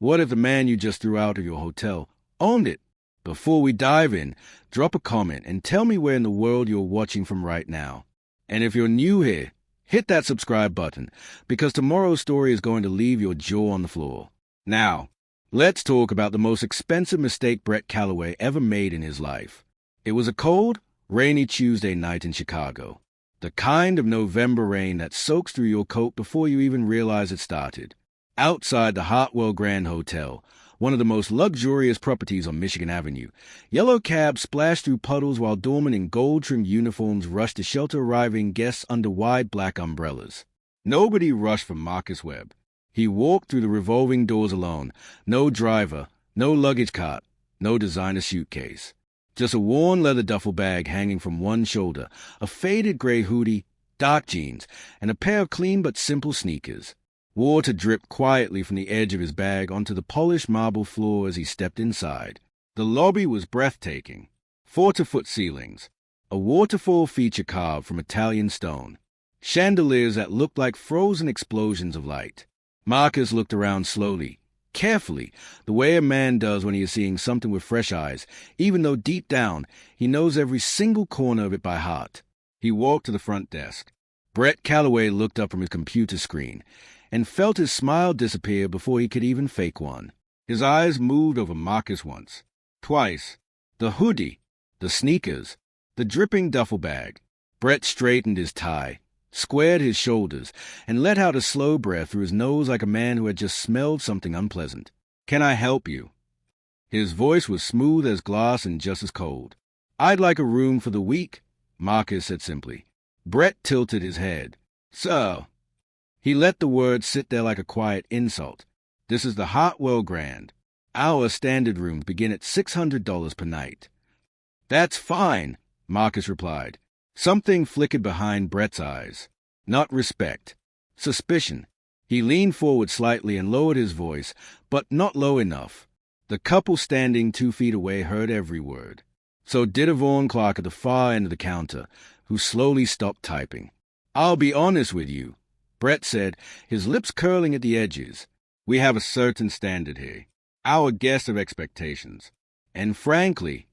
What if the man you just threw out of your hotel owned it? Before we dive in, drop a comment and tell me where in the world you're watching from right now. And if you're new here, hit that subscribe button, because tomorrow's story is going to leave your jaw on the floor. Now, let's talk about the most expensive mistake Brett Calloway ever made in his life. It was a cold, rainy Tuesday night in Chicago. The kind of November rain that soaks through your coat before you even realize it started. Outside the Hartwell Grand Hotel, one of the most luxurious properties on Michigan Avenue, yellow cabs splashed through puddles while doormen in gold-trimmed uniforms rushed to shelter arriving guests under wide black umbrellas. Nobody rushed for Marcus Webb. He walked through the revolving doors alone. No driver, no luggage cart, no designer suitcase. Just a worn leather duffel bag hanging from one shoulder, a faded gray hoodie, dark jeans, and a pair of clean but simple sneakers. Water dripped quietly from the edge of his bag onto the polished marble floor as he stepped inside. The lobby was breathtaking. 4-foot ceilings, a waterfall feature carved from Italian stone, chandeliers that looked like frozen explosions of light. Marcus looked around slowly, carefully, the way a man does when he is seeing something with fresh eyes, even though deep down he knows every single corner of it by heart. He walked to the front desk. Brett Calloway looked up from his computer screen and felt his smile disappear before he could even fake one. His eyes moved over Marcus once, twice. The hoodie, the sneakers, the dripping duffel bag. Brett straightened his tie, squared his shoulders, and let out a slow breath through his nose like a man who had just smelled something unpleasant. "Can I help you?" His voice was smooth as glass and just as cold. "I'd like a room for the week," Marcus said simply. Brett tilted his head. "So?" He let the words sit there like a quiet insult. "This is the Hartwell Grand. Our standard rooms begin at $600 per night." "That's fine," Marcus replied. Something flickered behind Brett's eyes. Not respect. Suspicion. He leaned forward slightly and lowered his voice, but not low enough. The couple standing 2 feet away heard every word. So did Yvonne Clark at the far end of the counter, who slowly stopped typing. "I'll be honest with you," Brett said, his lips curling at the edges. "We have a certain standard here. Our guests have expectations. And frankly,"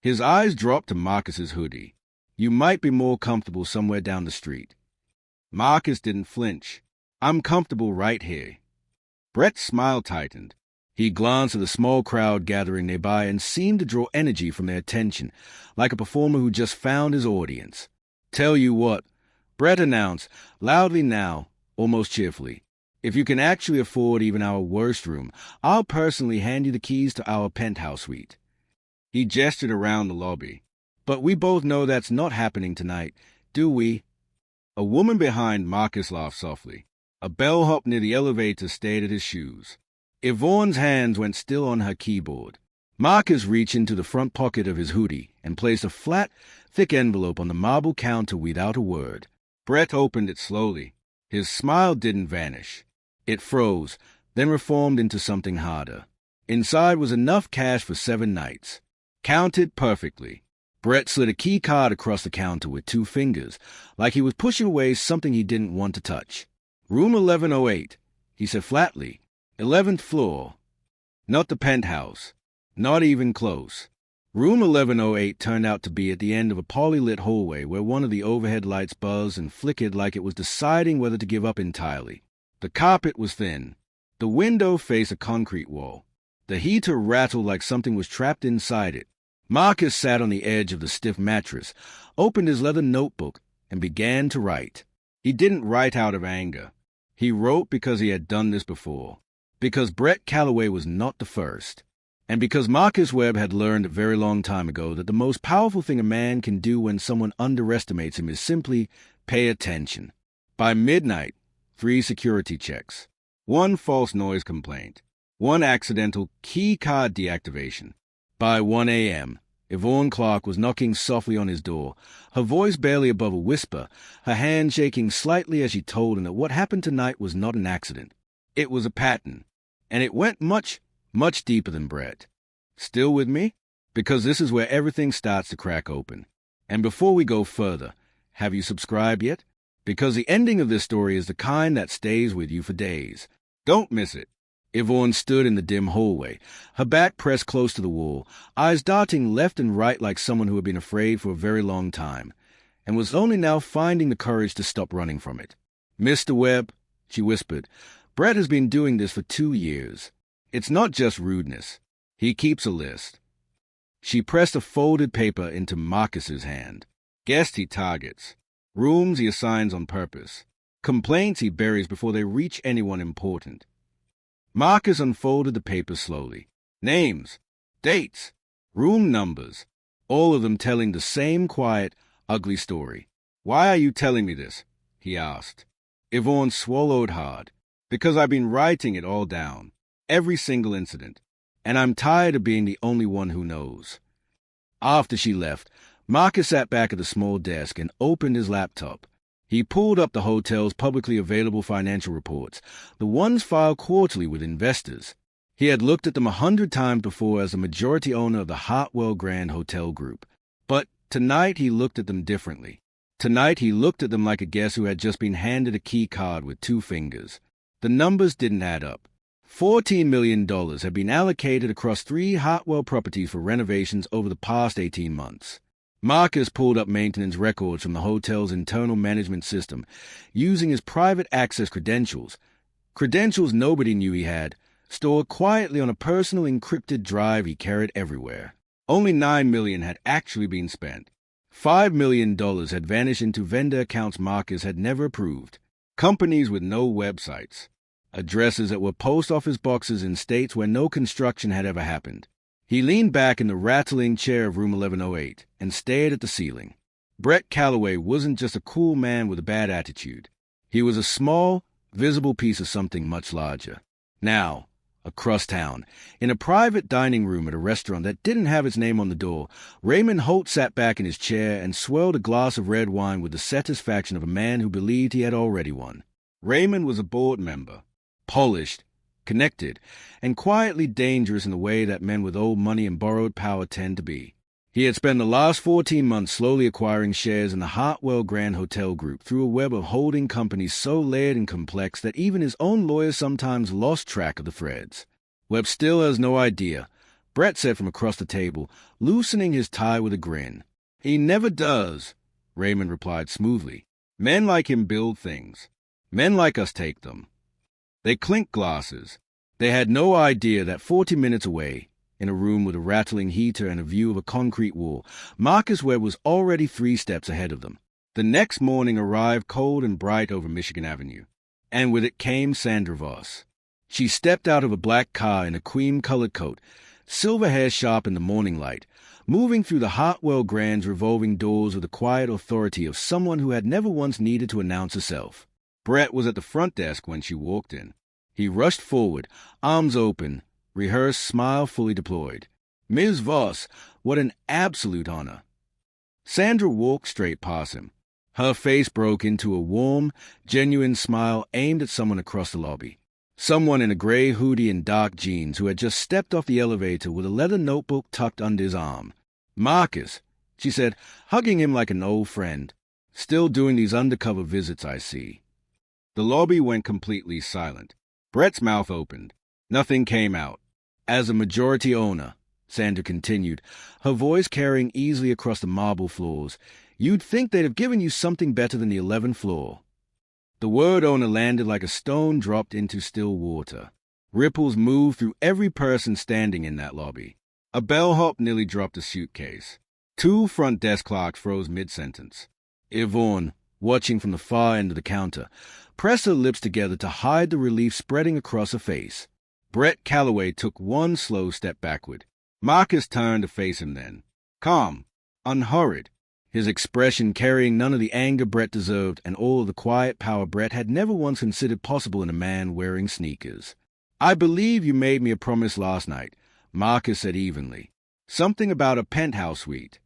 his eyes dropped to Marcus's hoodie, "you might be more comfortable somewhere down the street." Marcus didn't flinch. "I'm comfortable right here." Brett's smile tightened. He glanced at the small crowd gathering nearby and seemed to draw energy from their attention, like a performer who just found his audience. "Tell you what," Brett announced, loudly now, almost cheerfully. "If you can actually afford even our worst room, I'll personally hand you the keys to our penthouse suite." He gestured around the lobby. "But we both know that's not happening tonight, do we?" A woman behind Marcus laughed softly. A bellhop near the elevator stared at his shoes. Yvonne's hands went still on her keyboard. Marcus reached into the front pocket of his hoodie and placed a flat, thick envelope on the marble counter without a word. Brett opened it slowly. His smile didn't vanish. It froze, then reformed into something harder. Inside was enough cash for 7 nights. Counted perfectly. Brett slid a key card across the counter with 2 fingers, like he was pushing away something he didn't want to touch. "Room 1108, he said flatly. 11th floor. Not the penthouse. Not even close." Room 1108 turned out to be at the end of a poly-lit hallway where one of the overhead lights buzzed and flickered like it was deciding whether to give up entirely. The carpet was thin. The window faced a concrete wall. The heater rattled like something was trapped inside it. Marcus sat on the edge of the stiff mattress, opened his leather notebook, and began to write. He didn't write out of anger. He wrote because he had done this before. Because Brett Calloway was not the first. And because Marcus Webb had learned a very long time ago that the most powerful thing a man can do when someone underestimates him is simply pay attention. By midnight, 3 security checks, 1 false noise complaint, 1 accidental key card deactivation. By 1 a.m., Yvonne Clark was knocking softly on his door, her voice barely above a whisper, her hand shaking slightly as she told him that what happened tonight was not an accident. It was a pattern, and it went much, much deeper than Brett. Still with me? Because this is where everything starts to crack open. And before we go further, have you subscribed yet? Because the ending of this story is the kind that stays with you for days. Don't miss it. Yvonne stood in the dim hallway, her back pressed close to the wall, eyes darting left and right like someone who had been afraid for a very long time, and was only now finding the courage to stop running from it. "Mr. Webb," she whispered, "Brett has been doing this for 2 years. It's not just rudeness. He keeps a list." She pressed a folded paper into Marcus's hand. Guests he targets, rooms he assigns on purpose, complaints he buries before they reach anyone important. Marcus unfolded the paper slowly. Names, dates, room numbers, all of them telling the same quiet, ugly story. "Why are you telling me this?" he asked. Yvonne swallowed hard. "Because I've been writing it all down, every single incident, and I'm tired of being the only one who knows." After she left, Marcus sat back at the small desk and opened his laptop. He pulled up the hotel's publicly available financial reports, the ones filed quarterly with investors. He had looked at them 100 times before as the majority owner of the Hartwell Grand Hotel Group. But tonight he looked at them differently. Tonight he looked at them like a guest who had just been handed a key card with 2 fingers. The numbers didn't add up. $14 million had been allocated across 3 Hartwell properties for renovations over the past 18 months. Marcus pulled up maintenance records from the hotel's internal management system, using his private access credentials nobody knew he had, stored quietly on a personal encrypted drive he carried everywhere. Only $9 million had actually been spent. $5 million had vanished into vendor accounts Marcus had never approved. Companies with no websites. Addresses that were post office boxes in states where no construction had ever happened. He leaned back in the rattling chair of room 1108 and stared at the ceiling. Brett Calloway wasn't just a cool man with a bad attitude. He was a small, visible piece of something much larger. Now, across town, in a private dining room at a restaurant that didn't have its name on the door, Raymond Holt sat back in his chair and swirled a glass of red wine with the satisfaction of a man who believed he had already won. Raymond was a board member, polished, connected, and quietly dangerous in the way that men with old money and borrowed power tend to be. He had spent the last 14 months slowly acquiring shares in the Hartwell Grand Hotel Group through a web of holding companies so layered and complex that even his own lawyers sometimes lost track of the threads. "Webb still has no idea," Brett said from across the table, loosening his tie with a grin. "He never does," Raymond replied smoothly. "Men like him build things. Men like us take them." They clinked glasses. They had no idea that 40 minutes away, in a room with a rattling heater and a view of a concrete wall, Marcus Webb was already 3 steps ahead of them. The next morning arrived cold and bright over Michigan Avenue, and with it came Sandra Voss. She stepped out of a black car in a cream-colored coat, silver hair sharp in the morning light, moving through the Hartwell Grand's revolving doors with the quiet authority of someone who had never once needed to announce herself. Brett was at the front desk when she walked in. He rushed forward, arms open, rehearsed smile fully deployed. "Ms. Voss, what an absolute honor." Sandra walked straight past him. Her face broke into a warm, genuine smile aimed at someone across the lobby. Someone in a gray hoodie and dark jeans who had just stepped off the elevator with a leather notebook tucked under his arm. "Marcus," she said, hugging him like an old friend. "Still doing these undercover visits, I see." The lobby went completely silent. Brett's mouth opened. Nothing came out. "As a majority owner," Sandra continued, her voice carrying easily across the marble floors, "you'd think they'd have given you something better than the 11th floor." The word owner landed like a stone dropped into still water. Ripples moved through every person standing in that lobby. A bellhop nearly dropped a suitcase. 2 front desk clerks froze mid-sentence. Yvonne, watching from the far end of the counter, pressed her lips together to hide the relief spreading across her face. Brett Calloway took 1 slow step backward. Marcus turned to face him then. Calm, unhurried, his expression carrying none of the anger Brett deserved and all of the quiet power Brett had never once considered possible in a man wearing sneakers. "I believe you made me a promise last night," Marcus said evenly. "Something about a penthouse suite."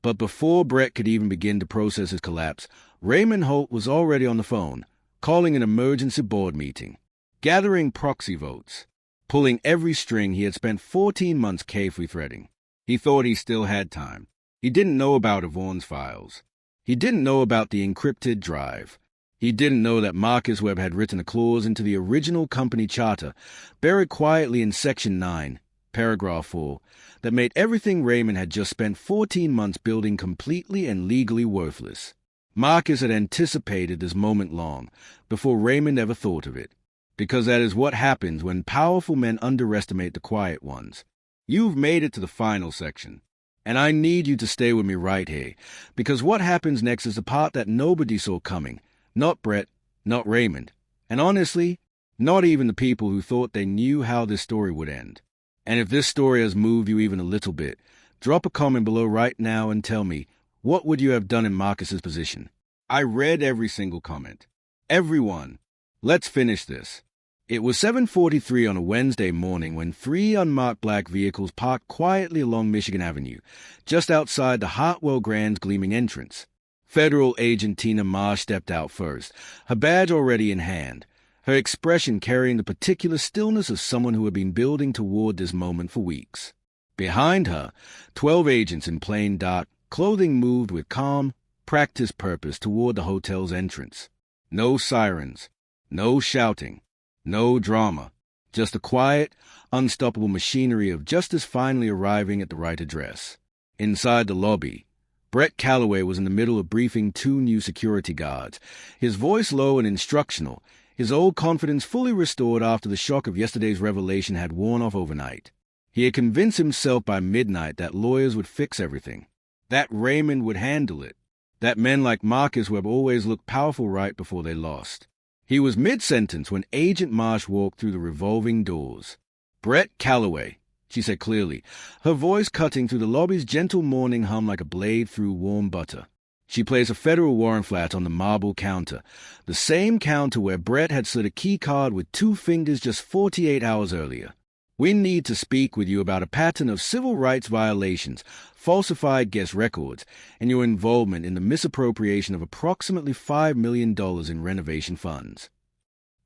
But before Brett could even begin to process his collapse, Raymond Holt was already on the phone, calling an emergency board meeting, gathering proxy votes, pulling every string he had spent 14 months carefully threading. He thought he still had time. He didn't know about Yvonne's files. He didn't know about the encrypted drive. He didn't know that Marcus Webb had written a clause into the original company charter, buried quietly in Section 9, Paragraph 4, that made everything Raymond had just spent 14 months building completely and legally worthless. Marcus had anticipated this moment long, before Raymond ever thought of it, because that is what happens when powerful men underestimate the quiet ones. You've made it to the final section, and I need you to stay with me right here, because what happens next is the part that nobody saw coming. Not Brett, not Raymond, and honestly, not even the people who thought they knew how this story would end. And if this story has moved you even a little bit, drop a comment below right now and tell me, what would you have done in Marcus's position? I read every single comment. Everyone. Let's finish this. It was 7:43 on a Wednesday morning when 3 unmarked black vehicles parked quietly along Michigan Avenue, just outside the Hartwell Grand's gleaming entrance. Federal Agent Tina Marsh stepped out first, her badge already in hand, her expression carrying the particular stillness of someone who had been building toward this moment for weeks. Behind her, 12 agents in plain dark clothing moved with calm, practiced purpose toward the hotel's entrance. No sirens, no shouting, no drama, just the quiet, unstoppable machinery of justice finally arriving at the right address. Inside the lobby, Brett Calloway was in the middle of briefing 2 new security guards, his voice low and instructional, his old confidence fully restored after the shock of yesterday's revelation had worn off overnight. He had convinced himself by midnight that lawyers would fix everything, that Raymond would handle it, that men like Marcus Webb always looked powerful right before they lost. He was mid-sentence when Agent Marsh walked through the revolving doors. "Brett Calloway," she said clearly, her voice cutting through the lobby's gentle morning hum like a blade through warm butter. She placed a federal warrant flat on the marble counter, the same counter where Brett had slid a key card with 2 fingers just 48 hours earlier. "We need to speak with you about a pattern of civil rights violations, falsified guest records, and your involvement in the misappropriation of approximately $5 million in renovation funds."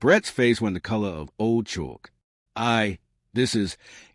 Brett's face went the color of old chalk.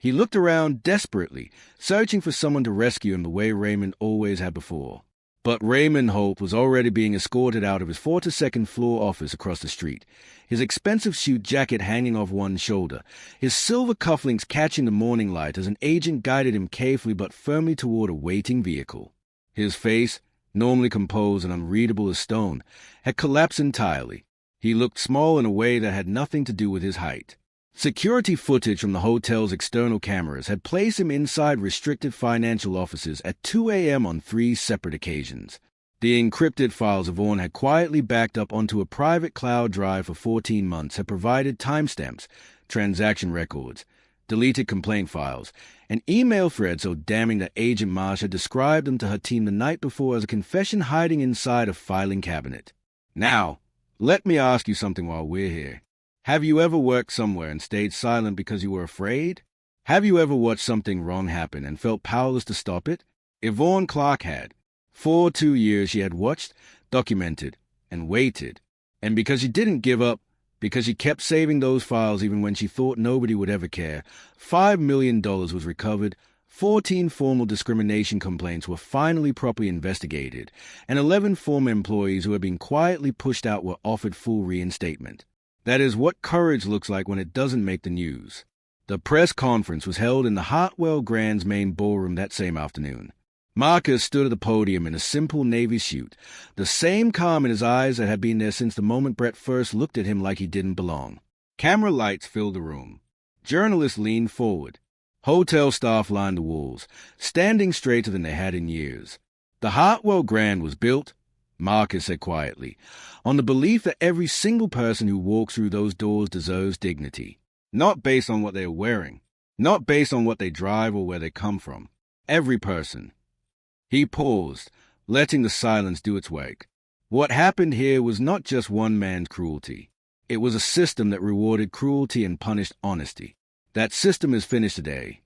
He looked around desperately, searching for someone to rescue him the way Raymond always had before. But Raymond Holt was already being escorted out of his 42nd floor office across the street, his expensive suit jacket hanging off one shoulder, his silver cufflinks catching the morning light as an agent guided him carefully but firmly toward a waiting vehicle. His face, normally composed and unreadable as stone, had collapsed entirely. He looked small in a way that had nothing to do with his height. Security footage from the hotel's external cameras had placed him inside restricted financial offices at 2 a.m. on 3 separate occasions. The encrypted files Yvonne had quietly backed up onto a private cloud drive for 14 months had provided timestamps, transaction records, deleted complaint files, and email threads so damning that Agent Marsh had described them to her team the night before as a confession hiding inside a filing cabinet. Now, let me ask you something while we're here. Have you ever worked somewhere and stayed silent because you were afraid? Have you ever watched something wrong happen and felt powerless to stop it? Yvonne Clark had. For 2 years she had watched, documented, and waited. And because she didn't give up, because she kept saving those files even when she thought nobody would ever care, $5 million was recovered, 14 formal discrimination complaints were finally properly investigated, and 11 former employees who had been quietly pushed out were offered full reinstatement. That is what courage looks like when it doesn't make the news. The press conference was held in the Hartwell Grand's main ballroom that same afternoon. Marcus stood at the podium in a simple navy suit, the same calm in his eyes that had been there since the moment Brett first looked at him like he didn't belong. Camera lights filled the room. Journalists leaned forward. Hotel staff lined the walls, standing straighter than they had in years. The Hartwell Grand was built, Marcus said quietly, on the belief that every single person who walks through those doors deserves dignity. Not based on what they are wearing, not based on what they drive or where they come from. Every person. He paused, letting the silence do its work. What happened here was not just one man's cruelty. It was a system that rewarded cruelty and punished honesty. That system is finished today.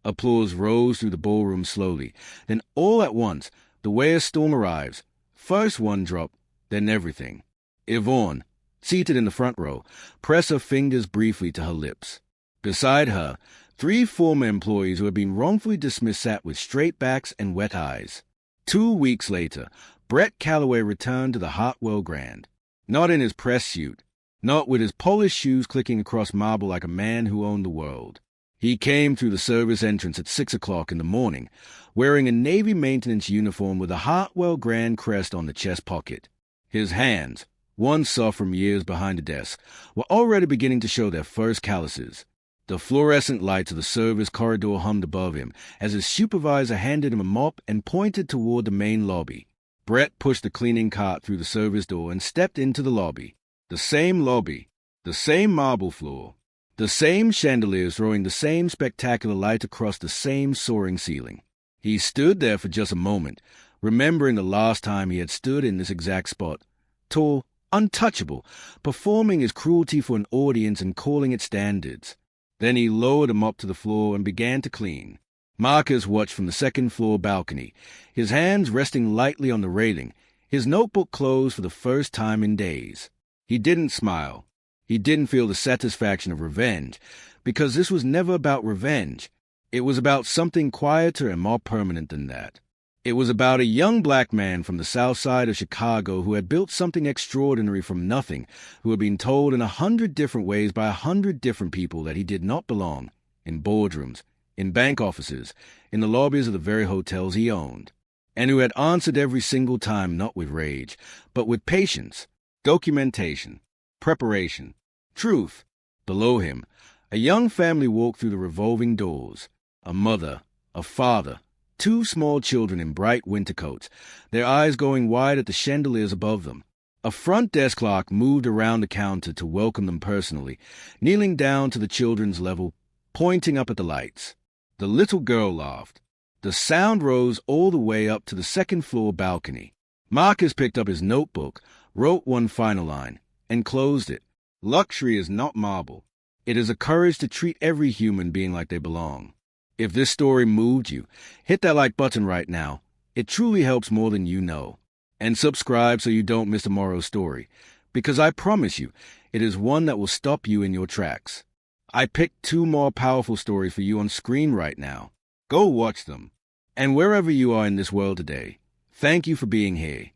Applause rose through the ballroom slowly. Then all at once, the way a storm arrives, first one drop, then everything. Yvonne, seated in the front row, pressed her fingers briefly to her lips. Beside her, 3 former employees who had been wrongfully dismissed sat with straight backs and wet eyes. 2 weeks later, Brett Calloway returned to the Hartwell Grand. Not in his press suit, not with his polished shoes clicking across marble like a man who owned the world. He came through the service entrance at 6 o'clock in the morning, wearing a Navy maintenance uniform with a Hartwell Grand crest on the chest pocket. His hands, once soft from years behind the desk, were already beginning to show their first calluses. The fluorescent lights of the service corridor hummed above him as his supervisor handed him a mop and pointed toward the main lobby. Brett pushed the cleaning cart through the service door and stepped into the lobby. The same lobby, the same marble floor, the same chandeliers throwing the same spectacular light across the same soaring ceiling. He stood there for just a moment, remembering the last time he had stood in this exact spot, tall, untouchable, performing his cruelty for an audience and calling it standards. Then he lowered a mop to the floor and began to clean. Marcus watched from the second-floor balcony, his hands resting lightly on the railing, his notebook closed for the first time in days. He didn't smile. He didn't feel the satisfaction of revenge, because this was never about revenge. It was about something quieter and more permanent than that. It was about a young black man from the south side of Chicago who had built something extraordinary from nothing, who had been told in 100 different ways by 100 different people that he did not belong, in boardrooms, in bank offices, in the lobbies of the very hotels he owned, and who had answered every single time not with rage, but with patience, documentation, preparation, truth. Below him, a young family walked through the revolving doors, a mother, a father, 2 small children in bright winter coats, their eyes going wide at the chandeliers above them. A front desk clerk moved around the counter to welcome them personally, kneeling down to the children's level, pointing up at the lights. The little girl laughed. The sound rose all the way up to the second-floor balcony. Marcus picked up his notebook, wrote one final line, and closed it. Luxury is not marble. It is a courage to treat every human being like they belong. If this story moved you, hit that like button right now. It truly helps more than you know. And subscribe so you don't miss tomorrow's story, because I promise you, it is one that will stop you in your tracks. I picked 2 more powerful stories for you on screen right now. Go watch them. And wherever you are in this world today, thank you for being here.